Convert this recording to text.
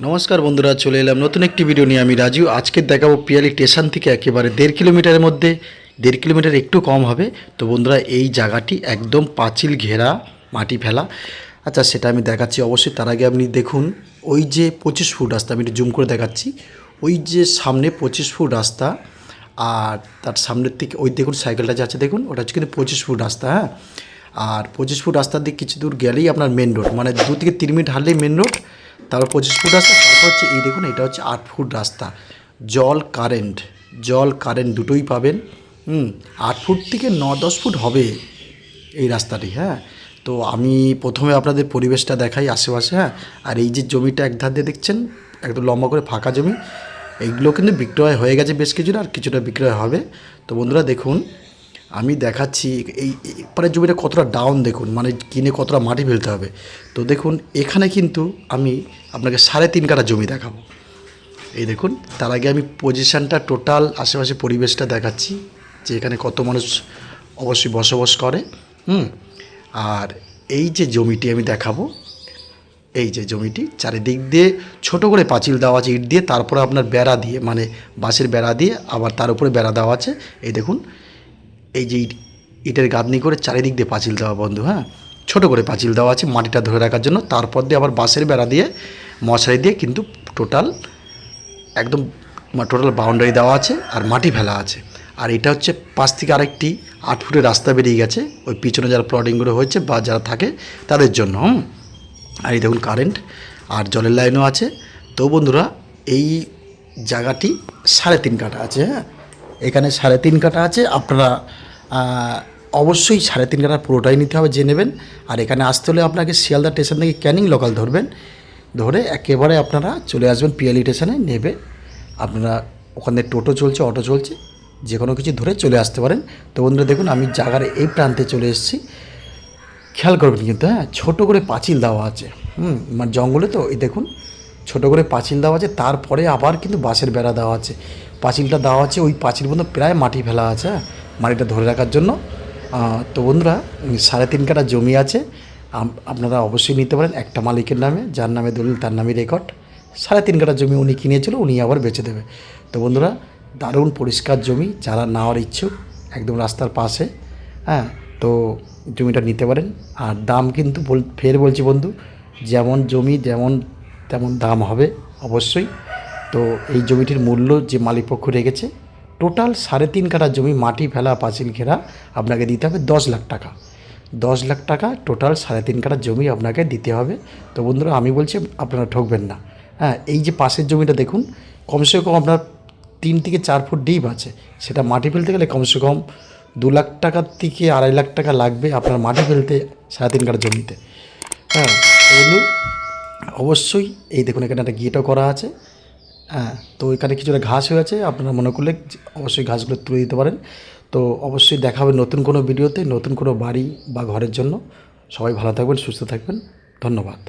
নমস্কার বন্ধুরা, চলে এলাম নতুন একটি ভিডিও নিয়ে। আমি রাজু। আজকে দেখাবো পিয়ালি স্টেশন থেকে একেবারে 1.5 কিলোমিটারের মধ্যে, 1.5 কিলোমিটার একটু কম হবে। তো বন্ধুরা, এই জায়গাটি একদম পাঁচিল ঘেরা, মাটি ফেলা। আচ্ছা, সেটা আমি দেখাচ্ছি অবশ্যই। তার আগে আপনি দেখুন, ওই যে 25 ফুট রাস্তা, আমি একটু জুম করে দেখাচ্ছি। ওই যে সামনে 25 ফুট রাস্তা, আর তার সামনের থেকে ওই দেখুন সাইকেলটা যাচ্ছে, দেখুন ওটা হচ্ছে কিন্তু 25 ফুট রাস্তা। হ্যাঁ, আর 25 ফুট রাস্তার দিকে কিছু দূর গেলেই আপনার মেন রোড, মানে 2 থেকে 3 মিনিট হাঁটলেই মেন রোড। তারপর 25 ফুট রাস্তা, তারপর হচ্ছে এই দেখুন, এটা হচ্ছে 8 ফুট রাস্তা। জল কারেন্ট দুটোই পাবেন। 8 ফুট থেকে 9-10 ফুট হবে এই রাস্তাটি। হ্যাঁ, তো আমি প্রথমে আপনাদের পরিবেশটা দেখাই আশেপাশে। হ্যাঁ, আর এই যে জমিটা একধার দিয়ে দেখছেন, একদম লম্বা করে ফাঁকা জমি, এইগুলো কিন্তু বিক্রয় হয়ে গেছে বেশ কিছুটা, আর কিছুটা বিক্রয় হবে। তো বন্ধুরা দেখুন, আমি দেখাচ্ছি এই পরে জমিটা কতটা ডাউন দেখুন, মানে কিনে কতটা মাটি ফেলতে হবে। তো দেখুন, এখানে কিন্তু আমি আপনাকে 3.5 কাঠা জমি দেখাবো। এই দেখুন, তার আগে আমি পজিশানটা টোটাল আশেপাশে পরিবেশটা দেখাচ্ছি, যে এখানে কত মানুষ অবশ্যই বসবাস করে। আর এই যে জমিটি আমি দেখাবো, এই যে জমিটি চারিদিক দিয়ে ছোট করে পাঁচিল দেওয়া আছে ইট দিয়ে, তারপরে আপনার বেড়া দিয়ে, মানে বাঁশের বেড়া দিয়ে, আবার তার উপরে বেড়া দেওয়া আছে। এই দেখুন, এই যে ইটের গাঁথনি করে চারিদিক দিয়ে পাঁচিল দেওয়া বন্ধু। হ্যাঁ, ছোটো করে পাঁচিল দেওয়া আছে মাটিটা ধরে রাখার জন্য। তারপর দিয়ে আবার বাঁশের বেড়া দিয়ে, মশারি দিয়ে কিন্তু টোটাল একদম টোটাল বাউন্ডারি দেওয়া আছে, আর মাটি ফেলা আছে। আর এটা হচ্ছে পাশ থেকে আরেকটি 8 ফুটের রাস্তা বেরিয়ে গেছে, ওই পিছনে যারা প্লটিংগুলো হয়েছে বা যারা থাকে তাদের জন্য। আর এই দেখুন কারেন্ট আর জলের লাইনও আছে। তো বন্ধুরা, এই জায়গাটি 3.5 কাঠা আছে। হ্যাঁ, এখানে 3.5 কাঠা আছে। আপনারা অবশ্যই 3.5 কাঠা পুরোটাই নিতে হবে, যে নেবেন। আর এখানে আসতে হলে আপনাকে শিয়ালদা স্টেশন থেকে ক্যানিং লোকাল ধরবেন, ধরে একেবারে আপনারা চলে আসবেন পিয়ালি স্টেশনে। নেবে আপনারা ওখানে টোটো চলছে, অটো চলছে, যে কোনো কিছু ধরে চলে আসতে পারেন। তো বন্ধুরা দেখুন, আমি জায়গার এই প্রান্তে চলে এসেছি। খেয়াল করবেন কিন্তু, হ্যাঁ, ছোটো করে পাঁচিল দেওয়া আছে। মানে জঙ্গলে তো, এই দেখুন ছোটো করে পাঁচিল দেওয়া আছে, তারপরে আবার কিন্তু বাঁশের বেড়া দেওয়া আছে। পাঁচিলটা দেওয়া আছে, ওই পাঁচিল পর্যন্ত প্রায় মাটি ফেলা আছে, হ্যাঁ, মাটিটা ধরে রাখার জন্য। তো বন্ধুরা, 3.5 কাঠা জমি আছে, আপনারা অবশ্যই নিতে পারেন একটা মালিকের নামে, যার নামে দলিল তার নামে রেকর্ড। 3.5 কাঠা জমি উনি কিনেছিল, উনি আবার বেচে দেবে। তো বন্ধুরা, দারুণ পরিষ্কার জমি, যারা নেওয়ার ইচ্ছুক একদম রাস্তার পাশে। হ্যাঁ, তো জমিটা নিতে পারেন। আর দাম কিন্তু ফের বলছি বন্ধু, যেমন জমি যেমন তেমন দাম হবে অবশ্যই। তো এই জমিটির মূল্য যে মালিকপক্ষ রেখেছে, টোটাল 3.5 কাঠা জমি মাটি ফেলা পাঁচিল ঘেরা, আপনাকে দিতে হবে 10 লাখ টাকা। 10 লাখ টাকা টোটাল 3.5 কাঠা জমি আপনাকে দিতে হবে। তো বন্ধুরা, আমি বলছি আপনারা ঠকবেন না। হ্যাঁ, এই যে পাশের জমিটা দেখুন, কমসে কম আপনার 3 থেকে 4 ফুট ডিপ আছে। সেটা মাটি ফেলতে গেলে কমসে কম 2 লাখ টাকার থেকে 2.5 লাখ টাকা লাগবে আপনার মাটি ফেলতে 3.5 কাঠা জমিতে। হ্যাঁ, বন্ধু অবশ্যই এই দেখুন, এখানে একটা গেটও করা আছে। হ্যাঁ, তো এখানে কিছুটা ঘাস হয়ে আছে, আপনারা মনে করলে অবশ্যই ঘাসগুলো তুলে দিতে পারেন। তো অবশ্যই দেখা হবে নতুন কোনো ভিডিওতে, নতুন কোনো বাড়ি বা ঘরের জন্য। সবাই ভালো থাকবেন, সুস্থ থাকবেন। ধন্যবাদ।